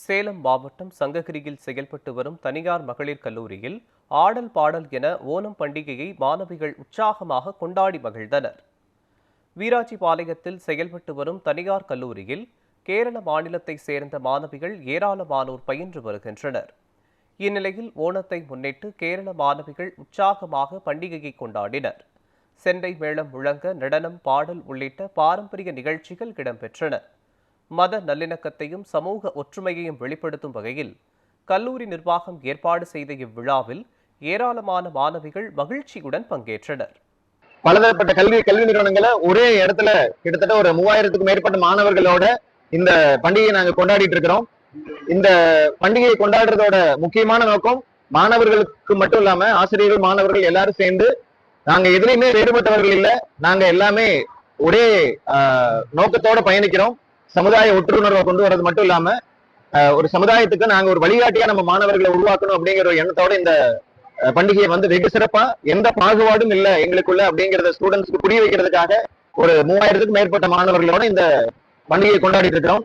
சேலம் மாவட்டம் சங்ககிரியில் செயல்பட்டு வரும் தனியார் மகளிர் கல்லூரியில் ஆடல் பாடல் என ஓணம் பண்டிகையை மாணவிகள் உற்சாகமாக கொண்டாடி மகிழ்ந்தனர். வீராட்சிபாளையத்தில் செயல்பட்டு வரும் தனியார் கல்லூரியில் கேரள மாநிலத்தை சேர்ந்த மாணவிகள் ஏராளமானோர் பயின்று வருகின்றனர். இந்நிலையில் ஓணத்தை முன்னிட்டு கேரள மாணவிகள் உற்சாகமாக பண்டிகையை கொண்டாடினர். செண்டை மேளம் முழங்க நடனம், பாடல் உள்ளிட்ட பாரம்பரிய நிகழ்ச்சிகள் இடம்பெற்றன. மத நல்லிணக்கத்தையும் சமூக ஒற்றுமையையும் வெளிப்படுத்தும் வகையில் கல்லூரி நிர்வாகம் ஏற்பாடு செய்த இவ்விழாவில் ஏராளமான மாணவிகள் மகிழ்ச்சியுடன் பங்கேற்றனர். பலதரப்பட்ட கல்வி நிறுவனங்களை ஒரே இடத்துல கிட்டத்தட்ட ஒரு 3000க்கும் மேற்பட்ட மாணவர்களோட இந்த பண்டிகையை நாங்க கொண்டாடிட்டு இருக்கிறோம். இந்த பண்டிகையை கொண்டாடுறதோட முக்கியமான நோக்கம் மாணவர்களுக்கு மட்டும் இல்லாம ஆசிரியர்கள், மாணவர்கள் எல்லாரும் சேர்ந்து நாங்க எதுலையுமே வேறுபட்டவர்கள் இல்லை, நாங்க எல்லாமே ஒரே நோக்கத்தோட பயணிக்கிறோம். சமுதாய ஒற்றுணர்வை கொண்டு வர்றது மட்டும் இல்லாம ஒரு சமுதாயத்துக்கு நாங்க ஒரு வழிகாட்டியா நம்ம மாணவர்களை உருவாக்கணும் அப்படிங்கிற ஒரு எண்ணத்தோட இந்த பண்டிகையை வெகு சிறப்பா எந்த பாகுபாடும் இல்லை எங்களுக்குள்ள அப்படிங்கிறத ஸ்டூடெண்ட்ஸ்க்கு புரிய வைக்கிறதுக்காக ஒரு 3000க்கும் மேற்பட்ட மாணவர்களோட இந்த பண்டிகையை கொண்டாடிட்டு இருக்கிறோம்.